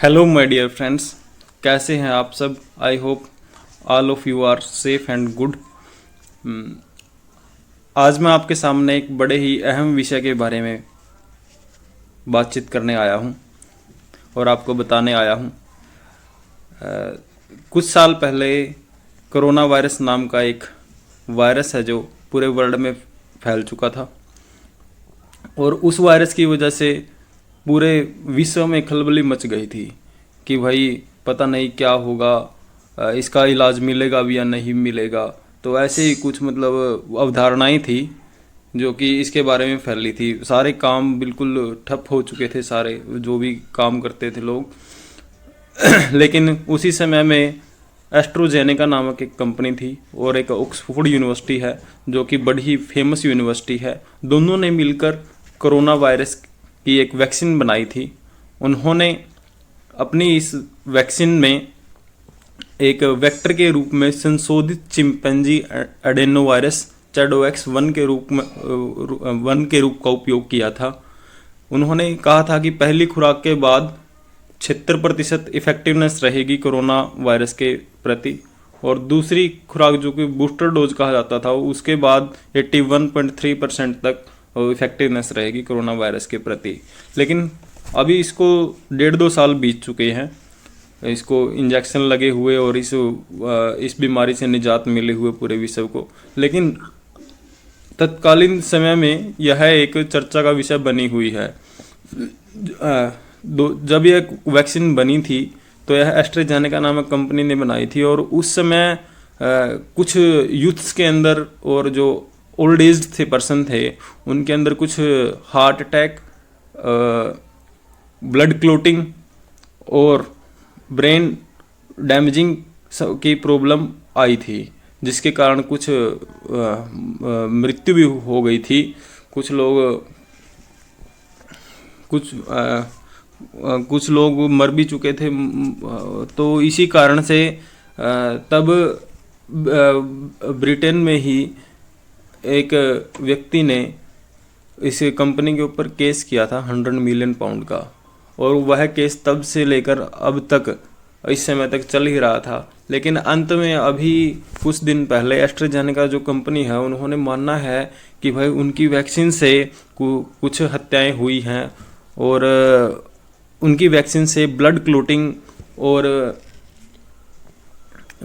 Hello my dear friends, कैसे हैं आप सब। I hope all of you are safe and good. आज मैं आपके सामने एक बड़े ही अहम विषय के बारे में बातचीत करने आया हूं और आपको बताने आया हूं। कुछ साल पहले कोरोना वायरस नाम का एक वायरस है जो पूरे वर्ल्ड में फैल चुका था और उस वायरस की वजह से पूरे विश्व में खलबली मच गई थी कि भाई पता नहीं क्या होगा, इसका इलाज मिलेगा भी या नहीं मिलेगा। तो ऐसे ही कुछ मतलब अवधारणाएं थी जो कि इसके बारे में फैली थी। सारे काम बिल्कुल ठप हो चुके थे, सारे जो भी काम करते थे लोग। लेकिन उसी समय में एस्ट्रोजेनेका नामक एक कंपनी थी और एक ऑक्सफोर्ड यूनिवर्सिटी है जो कि बड़ी ही फेमस यूनिवर्सिटी है। दोनों ने मिलकर कोरोना वायरस की एक वैक्सीन बनाई थी। उन्होंने अपनी इस वैक्सीन में एक वेक्टर के रूप में संशोधित चिंपैंजी एडेनोवायरस चैडोएक्स 1 के रूप का उपयोग किया था। उन्होंने कहा था कि पहली खुराक के बाद 76% इफेक्टिवनेस रहेगी कोरोना वायरस के प्रति और दूसरी खुराक जो कि बूस्टर डोज कहा जाता था उसके बाद 81.3% तक इफेक्टिवनेस रहेगी कोरोना वायरस के प्रति। लेकिन अभी इसको 1.5-2 साल बीत चुके हैं, इसको इंजेक्शन लगे हुए और इस बीमारी से निजात मिले हुए पूरे विश्व को। लेकिन तत्कालीन समय में यह एक चर्चा का विषय बनी हुई है। जब यह वैक्सीन बनी थी तो यह एस्ट्राजेनेका नामक कंपनी ने बनाई थी और उस समय कुछ यूथ्स के अंदर और जो ओल्ड एज थे पर्सन थे उनके अंदर कुछ हार्ट अटैक, ब्लड क्लोटिंग और ब्रेन डैमेजिंग की प्रॉब्लम आई थी, जिसके कारण कुछ मृत्यु भी हो गई थी। कुछ लोग मर भी चुके थे। तो इसी कारण से तब ब्रिटेन में ही एक व्यक्ति ने इस कंपनी के ऊपर केस किया था 100 मिलियन पाउंड का, और वह केस तब से लेकर अब तक इस समय तक चल ही रहा था। लेकिन अंत में अभी कुछ दिन पहले एस्ट्राजेनेका जो कंपनी है उन्होंने माना है कि भाई उनकी वैक्सीन से कुछ हत्याएं हुई हैं और उनकी वैक्सीन से ब्लड क्लोटिंग और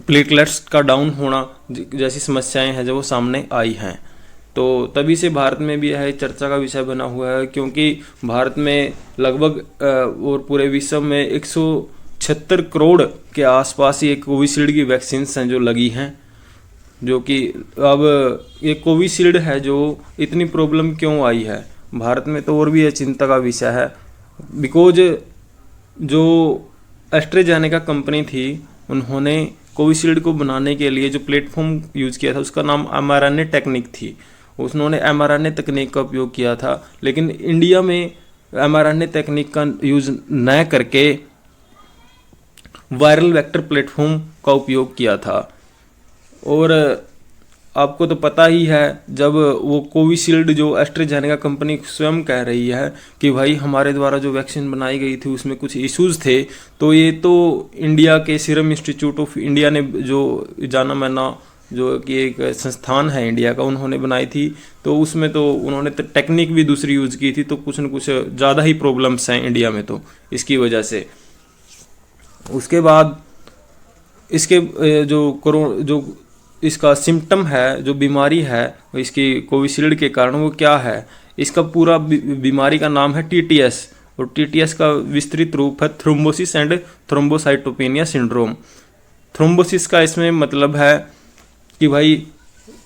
प्लेटलेट्स का डाउन होना जैसी समस्याएं हैं जो वो सामने आई हैं। तो तभी से भारत में भी यह चर्चा का विषय बना हुआ है, क्योंकि भारत में लगभग और पूरे विश्व में 176 करोड़ के आसपास ही एक कोविशील्ड की वैक्सीन हैं जो लगी हैं। जो कि अब ये कोविशील्ड है जो इतनी प्रॉब्लम क्यों आई है भारत में, तो और भी यह चिंता का विषय है। बिकॉज जो एस्ट्राजेनेका कंपनी थी उन्होंने कोविशील्ड को बनाने के लिए जो प्लेटफॉर्म यूज़ किया था उसका नाम mRNA टेक्निक थी। उन्होंने mRNA तकनीक का उपयोग किया था, लेकिन इंडिया में mRNA तकनीक का यूज़ न करके वायरल वेक्टर प्लेटफॉर्म का उपयोग किया था। और आपको तो पता ही है, जब वो कोविशील्ड जो एस्ट्राजेनेका कंपनी स्वयं कह रही है कि भाई हमारे द्वारा जो वैक्सीन बनाई गई थी उसमें कुछ इश्यूज थे, तो ये तो इंडिया के सीरम इंस्टीट्यूट ऑफ इंडिया ने, जो जाना माना जो कि एक संस्थान है इंडिया का, उन्होंने बनाई थी। तो उसमें तो उन्होंने तो टेक्निक भी दूसरी यूज़ की थी, तो कुछ न कुछ ज़्यादा ही प्रॉब्लम्स हैं इंडिया में तो इसकी वजह से। उसके बाद इसके जो इसका सिम्टम है, जो बीमारी है इसकी कोविशील्ड के कारण, वो क्या है? इसका पूरा बीमारी का नाम है TTS और TTS का विस्तृत रूप है thrombosis and thrombocytopenia syndrome. Thrombosis का इसमें मतलब है कि भाई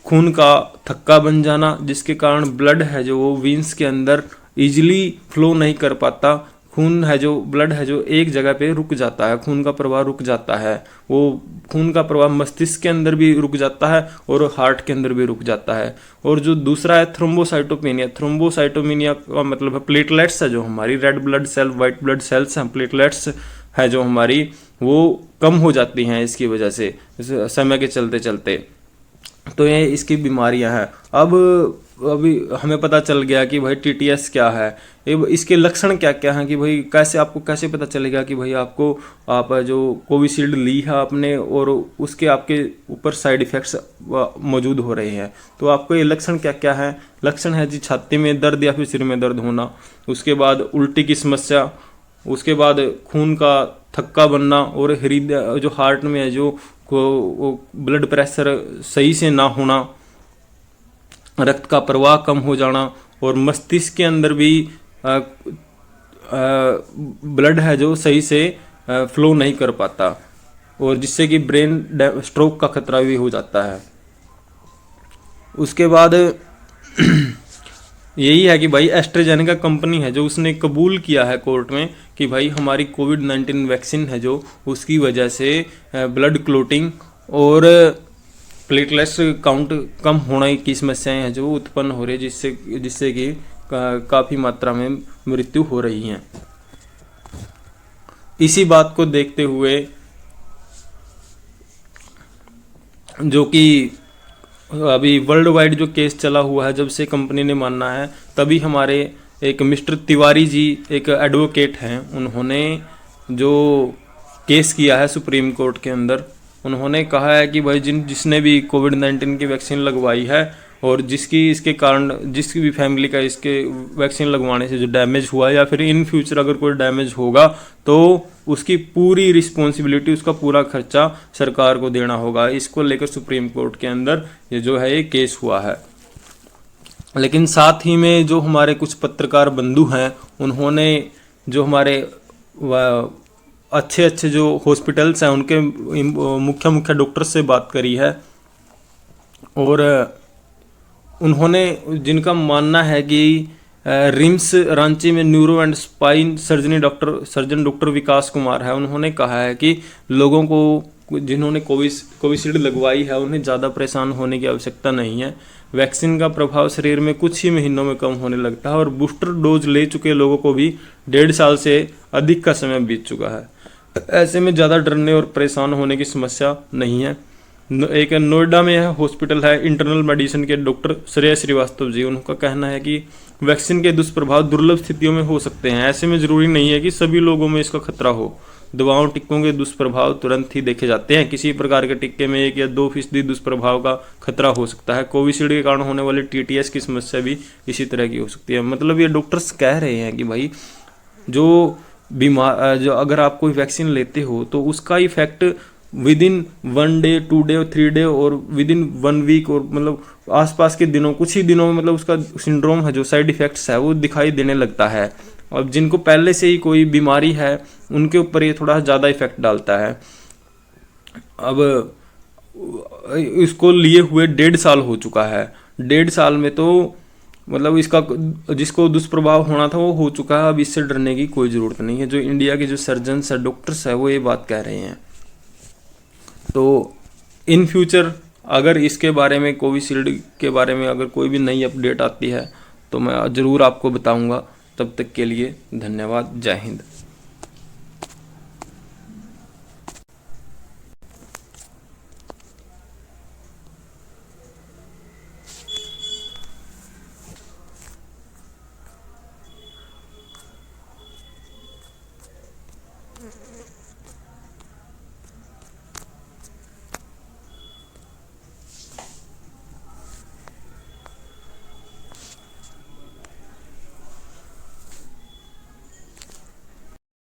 खून का थक्का बन जाना, जिसके कारण ब्लड है जो वो वीन्स के अंदर इजीली फ्लो नहीं कर पाता। खून है जो ब्लड है जो एक जगह पे रुक जाता है, खून का प्रवाह रुक जाता है। वो खून का प्रवाह मस्तिष्क के अंदर भी रुक जाता है और हार्ट के अंदर भी रुक जाता है। और जो दूसरा है थ्रोम्बोसाइटोपेनिया, थ्रोम्बोसाइटोपेनिया का मतलब है प्लेटलेट्स है जो हमारी red blood cell, white blood cells हैं, प्लेटलेट्स है जो हमारी, वो कम हो जाती हैं इसकी वजह से समय के चलते चलते। तो ये इसकी बीमारियां हैं। अब अभी हमें पता चल गया कि भाई टीटीएस क्या है, इसके लक्षण क्या क्या हैं, कि भाई कैसे आपको कैसे पता चलेगा कि भाई आपको आप जो कोविशील्ड ली है आपने और उसके आपके ऊपर साइड इफ़ेक्ट्स मौजूद हो रहे हैं। तो आपको ये लक्षण क्या क्या है? लक्षण है जी छाती में दर्द या फिर सिर में दर्द होना, उसके बाद उल्टी की समस्या, उसके बाद खून का थक्का बनना और हृदय जो हार्ट में है जो ब्लड प्रेशर सही से ना होना, रक्त का प्रवाह कम हो जाना और मस्तिष्क के अंदर भी ब्लड है जो सही से फ्लो नहीं कर पाता और जिससे कि ब्रेन स्ट्रोक का खतरा भी हो जाता है। उसके बाद यही है कि भाई एस्ट्राजेनेका कंपनी है जो उसने कबूल किया है कोर्ट में कि भाई हमारी कोविड-19 वैक्सीन है जो उसकी वजह से ब्लड क्लोटिंग और प्लेटलेट्स काउंट कम होने की समस्याएं हैं जो उत्पन्न हो रही है, जिससे कि काफ़ी मात्रा में मृत्यु हो रही हैं। इसी बात को देखते हुए जो कि अभी वर्ल्ड वाइड जो केस चला हुआ है, जब से कंपनी ने मानना है तभी हमारे एक मिस्टर तिवारी जी एक एडवोकेट हैं, उन्होंने जो केस किया है सुप्रीम कोर्ट के अंदर, उन्होंने कहा है कि भाई जिसने भी कोविड-19 की वैक्सीन लगवाई है और जिसकी इसके कारण जिसकी भी फैमिली का इसके वैक्सीन लगवाने से जो डैमेज हुआ है या फिर इन फ्यूचर अगर कोई डैमेज होगा तो उसकी पूरी रिस्पॉन्सिबिलिटी, उसका पूरा खर्चा सरकार को देना होगा। इसको लेकर सुप्रीम कोर्ट के अंदर ये जो है ये केस हुआ है। लेकिन साथ ही में जो हमारे कुछ पत्रकार बंधु हैं, उन्होंने जो हमारे अच्छे अच्छे जो हॉस्पिटल्स हैं उनके मुख्य डॉक्टर से बात करी है और उन्होंने जिनका मानना है कि रिम्स रांची में neuro and spine surgeon doctor Vikas Kumar है, उन्होंने कहा है कि लोगों को जिन्होंने कोविशील्ड लगवाई है उन्हें ज़्यादा परेशान होने की आवश्यकता नहीं है। वैक्सीन का प्रभाव शरीर में कुछ ही महीनों में कम होने लगता है और बूस्टर डोज ले चुके लोगों को भी 1.5 साल से अधिक का समय बीत चुका है। ऐसे में ज़्यादा डरने और परेशान होने की समस्या नहीं है। एक नोएडा में है हॉस्पिटल है इंटरनल मेडिसिन के डॉक्टर श्रेया श्रीवास्तव जी, उनका कहना है कि वैक्सीन के दुष्प्रभाव दुर्लभ स्थितियों में हो सकते हैं। ऐसे में ज़रूरी नहीं है कि सभी लोगों में इसका खतरा हो। दवाओं टिक्कों के दुष्प्रभाव तुरंत ही देखे जाते हैं। किसी प्रकार के टिक्के में 1 या 2% दुष्प्रभाव का खतरा हो सकता है। कोविशील्ड के कारण होने वाली टीटीएस की समस्या भी इसी तरह की हो सकती है। मतलब ये डॉक्टर्स कह रहे हैं कि भाई जो अगर आप कोई वैक्सीन लेते हो तो उसका effect with in 1 day 2 day 3 day और विद इन 1 वीक और मतलब आसपास के दिनों कुछ ही दिनों में मतलब उसका सिंड्रोम है जो साइड इफेक्ट्स है वो दिखाई देने लगता है। अब जिनको पहले से ही कोई बीमारी है उनके ऊपर ये थोड़ा ज़्यादा इफेक्ट डालता है। अब इसको लिए हुए 1.5 साल हो चुका है। 1.5 साल में तो मतलब इसका जिसको दुष्प्रभाव होना था वो हो चुका है। अब इससे डरने की कोई ज़रूरत नहीं है। जो इंडिया के जो सर्जन्स है डॉक्टर्स है वो ये बात कह रहे हैं। तो इन फ्यूचर अगर इसके बारे में कोविशील्ड के बारे में अगर कोई भी नई अपडेट आती है तो मैं ज़रूर आपको बताऊंगा। तब तक के लिए धन्यवाद। जय हिंद।